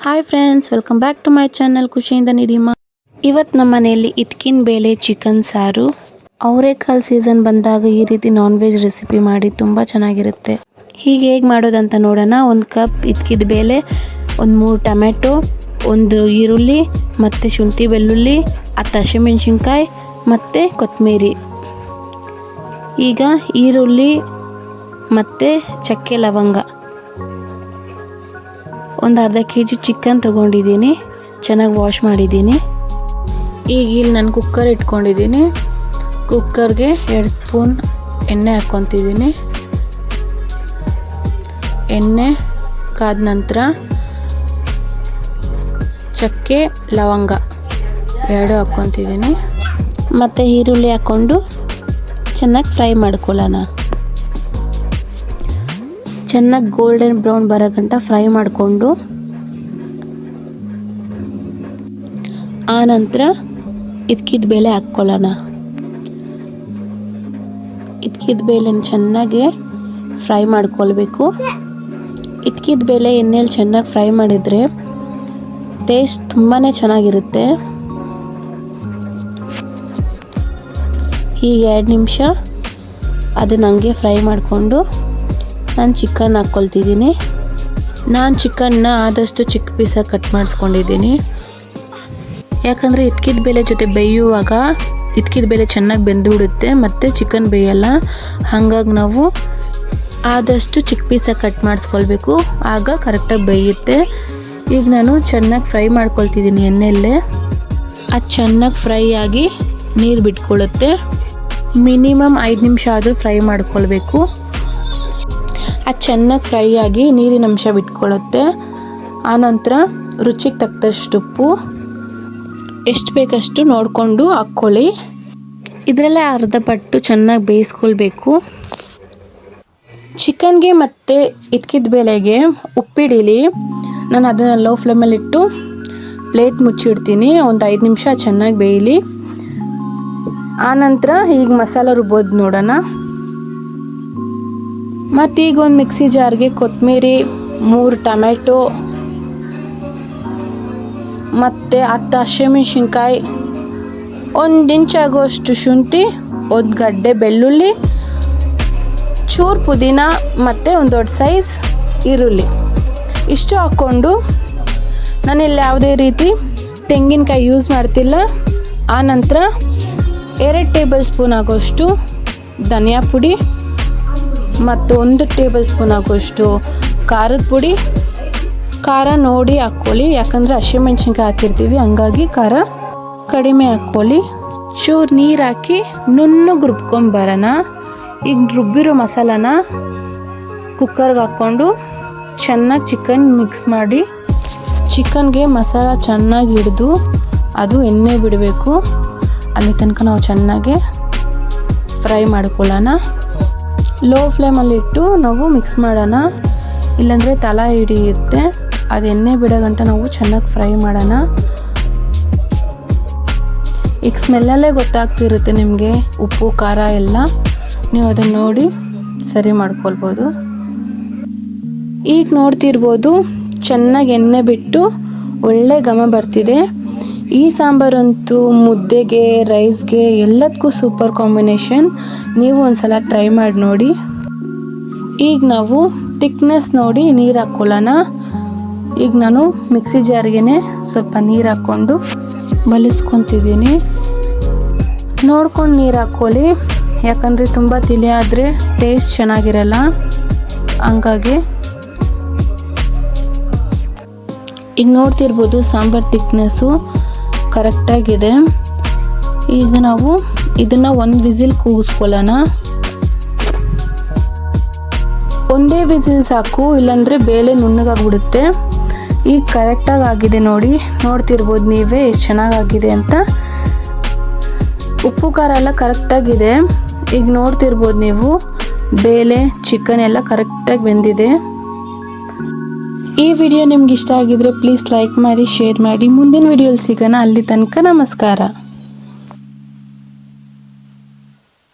Hi friends, welcome back to my channel ಖುಷಿಯಿಂದ ನಿಧಿಮ್ಮ. ಇವತ್ತು ನಮ್ಮ ಮನೆಯಲ್ಲಿ ಇತ್ಕಿನ ಬೇಳೆ ಚಿಕನ್ ಸಾರು. ಅವರೆಕಾಳು ಸೀಸನ್ ಬಂದಾಗ ಈ ರೀತಿ ನಾನ್ ವೆಜ್ ರೆಸಿಪಿ ಮಾಡಿ ತುಂಬ ಚೆನ್ನಾಗಿರುತ್ತೆ. ಹೀಗೆ ಹೇಗೆ ಮಾಡೋದಂತ ನೋಡೋಣ. 1 ಕಪ್ ಇತ್ಕಿದ ಬೇಳೆ, 3 ಟೊಮೆಟೊ, 1 ಈರುಳ್ಳಿ ಮತ್ತು ಶುಂಠಿ ಬೆಳ್ಳುಳ್ಳಿ, 10 ಹಸಿಮೆಣಸಿನ್ಕಾಯಿ ಮತ್ತು ಕೊತ್ತಂಬರಿ. ಈಗ ಈರುಳ್ಳಿ ಮತ್ತು ಚಕ್ಕೆ ಲವಂಗ, ಒಂದು ಅರ್ಧ kg ಚಿಕನ್ ತೊಗೊಂಡಿದ್ದೀನಿ, ಚೆನ್ನಾಗಿ ವಾಶ್ ಮಾಡಿದ್ದೀನಿ. ಈಗ ಇಲ್ಲಿ ನಾನು ಕುಕ್ಕರ್ ಇಟ್ಕೊಂಡಿದ್ದೀನಿ. ಕುಕ್ಕರ್ಗೆ 2 ಸ್ಪೂನ್ ಎಣ್ಣೆ ಹಾಕ್ಕೊತಿದ್ದೀನಿ. ಎಣ್ಣೆ ಕಾದ ನಂತರ ಚಕ್ಕೆ ಲವಂಗ 2 ಹಾಕ್ಕೊತಿದ್ದೀನಿ. ಮತ್ತು ಈರುಳ್ಳಿ ಹಾಕ್ಕೊಂಡು ಚೆನ್ನಾಗಿ ಫ್ರೈ ಮಾಡ್ಕೊಳ್ಳೋಣ. ಚೆನ್ನಾಗಿ ಗೋಲ್ಡನ್ ಬ್ರೌನ್ ಬರೋ ಗಂಟ ಫ್ರೈ ಮಾಡಿಕೊಂಡು ಆನಂತರ ಇದ್ಕಿದ ಬೇಳೆ ಹಾಕ್ಕೊಳ್ಳೋಣ. ಇದ್ಕಿದ ಬೇಳೆನ ಚೆನ್ನಾಗಿ ಫ್ರೈ ಮಾಡ್ಕೊಳ್ಬೇಕು. ಇದ್ಕಿದ ಬೇಳೆ ಎಣ್ಣೆಯಲ್ಲಿ ಚೆನ್ನಾಗಿ ಫ್ರೈ ಮಾಡಿದರೆ ಟೇಸ್ಟ್ ತುಂಬಾ ಚೆನ್ನಾಗಿರುತ್ತೆ. ಈಗ 2 ನಿಮಿಷ ಅದನ್ನ ಹಂಗೆ ಫ್ರೈ ಮಾಡಿಕೊಂಡು ನಾನು ಚಿಕನ್ ಹಾಕ್ಕೊಳ್ತಿದ್ದೀನಿ. ನಾನು ಚಿಕನ್ನ ಆದಷ್ಟು ಚಿಕ್ಕ ಪೀಸಾಗಿ ಕಟ್ ಮಾಡಿಸ್ಕೊಂಡಿದ್ದೀನಿ. ಯಾಕಂದರೆ ಇದ್ಕಿದ ಬೇಳೆ ಜೊತೆ ಬೇಯುವಾಗ ಇದ್ಕಿದ ಬೇಳೆ ಚೆನ್ನಾಗಿ ಬೆಂದು ಬಿಡುತ್ತೆ ಮತ್ತು ಚಿಕನ್ ಬೇಯಲ್ಲ. ಹಾಗಾಗಿ ನಾವು ಆದಷ್ಟು ಚಿಕ್ಕ ಪೀಸಾಗಿ ಕಟ್ ಮಾಡಿಸ್ಕೊಳ್ಬೇಕು, ಆಗ ಕರೆಕ್ಟಾಗಿ ಬೇಯುತ್ತೆ. ಈಗ ನಾನು ಚೆನ್ನಾಗಿ ಫ್ರೈ ಮಾಡ್ಕೊಳ್ತಿದ್ದೀನಿ ಎಣ್ಣೆಯಲ್ಲೇ. ಅದು ಚೆನ್ನಾಗಿ ಫ್ರೈ ಆಗಿ ನೀರು ಬಿಟ್ಕೊಳ್ಳುತ್ತೆ. ಮಿನಿಮಮ್ 5 ನಿಮಿಷ ಆದರೂ ಫ್ರೈ ಮಾಡ್ಕೊಳ್ಬೇಕು. ಅದು ಚೆನ್ನಾಗಿ ಫ್ರೈ ಆಗಿ ನೀರಿನ ಅಂಶ ಬಿಟ್ಕೊಳ್ಳುತ್ತೆ. ಆನಂತರ ರುಚಿಗೆ ತಕ್ಕಷ್ಟು ಉಪ್ಪು, ಎಷ್ಟು ಬೇಕಷ್ಟು ನೋಡಿಕೊಂಡು ಹಾಕ್ಕೊಳ್ಳಿ. ಇದರಲ್ಲೇ ಅರ್ಧ ಪಟ್ಟು ಚೆನ್ನಾಗಿ ಬೇಯಿಸ್ಕೊಳ್ಬೇಕು. ಚಿಕನ್ಗೆ ಮತ್ತು ಇದ್ಕಿದ ಬೇಳೆಗೆ ಉಪ್ಪಿಡೀಲಿ. ನಾನು ಅದನ್ನು ಲೋ ಫ್ಲೇಮಲ್ಲಿಟ್ಟು ಪ್ಲೇಟ್ ಮುಚ್ಚಿಡ್ತೀನಿ. ಒಂದು 5 ನಿಮಿಷ ಚೆನ್ನಾಗಿ ಬೇಯಲಿ. ಆನಂತರ ಈಗ ಮಸಾಲ ರುಬ್ಬೋದು ನೋಡೋಣ. ಮತ್ತೀಗ ಒಂದು ಮಿಕ್ಸಿ ಜಾರ್ಗೆ ಕೊತ್ತಂಬರಿ, 3 ಟೊಮೆಟೊ ಮತ್ತು 10 ಹಸಿಮೆಣಸಿನ್ಕಾಯಿ, 1 ಇಂಚ್ ಆಗೋಷ್ಟು ಶುಂಠಿ, 1 ಗಡ್ಡೆ ಬೆಳ್ಳುಳ್ಳಿ, ಚೂರು ಪುದೀನ ಮತ್ತು ಒಂದು ದೊಡ್ಡ ಸೈಜ್ ಈರುಳ್ಳಿ ಇಷ್ಟು ಹಾಕ್ಕೊಂಡು, ನಾನಿಲ್ಲಿ ಯಾವುದೇ ರೀತಿ ತೆಂಗಿನಕಾಯಿ ಯೂಸ್ ಮಾಡ್ತಿಲ್ಲ. ಆನಂತರ 2 ಟೇಬಲ್ ಸ್ಪೂನ್ ಆಗೋಷ್ಟು ಧನಿಯಾ ಪುಡಿ ಮತ್ತು 1 ಟೇಬಲ್ ಸ್ಪೂನ್ ಆಗೋಷ್ಟು ಖಾರದ ಪುಡಿ. ಖಾರ ನೋಡಿ ಹಾಕ್ಕೊಳ್ಳಿ, ಯಾಕಂದರೆ ಹಸಿಮೆಣ್ಸಿನ್ಕಾಯಿ ಹಾಕಿರ್ತೀವಿ, ಹಂಗಾಗಿ ಖಾರ ಕಡಿಮೆ ಹಾಕ್ಕೊಳ್ಳಿ. ಚೂರು ನೀರು ಹಾಕಿ ನುಣ್ಣಗೆ ರುಬ್ಕೊಂಬರೋಣ. ಈಗ ರುಬ್ಬಿರೋ ಮಸಾಲಾನ ಕುಕ್ಕರ್ಗೆ ಹಾಕ್ಕೊಂಡು ಚೆನ್ನಾಗಿ ಚಿಕನ್ ಮಿಕ್ಸ್ ಮಾಡಿ, ಚಿಕನ್ಗೆ ಮಸಾಲ ಚೆನ್ನಾಗಿ ಹಿಡಿದು ಅದು ಎಣ್ಣೆ ಬಿಡಬೇಕು. ಅಲ್ಲಿ ತನಕ ನಾವು ಚೆನ್ನಾಗಿ ಫ್ರೈ ಮಾಡ್ಕೊಳ್ಳೋಣ. ಲೋ ಫ್ಲೇಮಲ್ಲಿಟ್ಟು ನಾವು ಮಿಕ್ಸ್ ಮಾಡೋಣ, ಇಲ್ಲಾಂದರೆ ತಳ ಹಿಡಿಯುತ್ತೆ. ಅದು ಎಣ್ಣೆ ಬಿಡೋ ಗಂಟ ನಾವು ಚೆನ್ನಾಗಿ ಫ್ರೈ ಮಾಡೋಣ. ಈಗ ಸ್ಮೆಲ್ಲಲ್ಲೇ ಗೊತ್ತಾಗ್ತಿರುತ್ತೆ ನಿಮಗೆ ಉಪ್ಪು ಖಾರ ಎಲ್ಲ. ನೀವು ಅದನ್ನು ನೋಡಿ ಸರಿ ಮಾಡ್ಕೊಳ್ಬೋದು. ಈಗ ನೋಡ್ತಿರ್ಬೋದು ಚೆನ್ನಾಗಿ ಎಣ್ಣೆ ಬಿಟ್ಟು ಒಳ್ಳೆ ಘಮ ಬರ್ತಿದೆ. ಈ ಸಾಂಬಾರಂತೂ ಮುದ್ದೆಗೆ, ರೈಸ್ಗೆ ಎಲ್ಲದಕ್ಕೂ ಸೂಪರ್ ಕಾಂಬಿನೇಷನ್. ನೀವು ಒಂದ್ಸಲ ಟ್ರೈ ಮಾಡಿ ನೋಡಿ. ಈಗ ನಾವು ಥಿಕ್ನೆಸ್ ನೋಡಿ ನೀರು ಹಾಕ್ಕೊಳ್ಳೋಣ. ಈಗ ನಾನು ಮಿಕ್ಸಿ ಜಾರ್ಗೆ ಸ್ವಲ್ಪ ನೀರು ಹಾಕ್ಕೊಂಡು ಬಲಿಸ್ಕೊತಿದ್ದೀನಿ. ನೋಡ್ಕೊಂಡು ನೀರು ಹಾಕ್ಕೊಳ್ಳಿ, ಯಾಕಂದರೆ ತುಂಬ ತಿಳಿಯಾದರೆ ಟೇಸ್ಟ್ ಚೆನ್ನಾಗಿರಲ್ಲ. ಹಂಗಾಗಿ ಈಗ ನೋಡ್ತಿರ್ಬೋದು ಸಾಂಬಾರು ಥಿಕ್ನೆಸ್ಸು ಕರೆಕ್ಟಾಗಿದೆ. ಈಗ ನಾವು ಇದನ್ನು 1 ವಿಸಿಲ್ ಕೂಗಿಸ್ಕೊಳ್ಳೋಣ. ಒಂದೇ ವಿಸಿಲ್ ಸಾಕು, ಇಲ್ಲಾಂದರೆ ಬೇಳೆ ನುಣ್ಣಗಾಗ್ಬಿಡುತ್ತೆ. ಈಗ ಕರೆಕ್ಟಾಗಿ ಆಗಿದೆ ನೋಡಿ. ನೋಡ್ತಿರ್ಬೋದು ನೀವೇ ಎಷ್ಟು ಚೆನ್ನಾಗಾಗಿದೆ ಅಂತ. ಉಪ್ಪು ಖಾರ ಎಲ್ಲ ಕರೆಕ್ಟಾಗಿದೆ. ಈಗ ನೋಡ್ತಿರ್ಬೋದು ನೀವು ಬೇಳೆ ಚಿಕನ್ ಎಲ್ಲ ಕರೆಕ್ಟಾಗಿ ಬೆಂದಿದೆ. ಈ ವಿಡಿಯೋ ನಿಮ್ಗೆ ಇಷ್ಟ ಆಗಿದ್ರೆ ಪ್ಲೀಸ್ ಲೈಕ್ ಮಾಡಿ, ಶೇರ್ ಮಾಡಿ. ಮುಂದಿನ ವಿಡಿಯೋಲಿ ಸಿಗೋಣ. ಅಲ್ಲಿ ತನಕ ನಮಸ್ಕಾರ.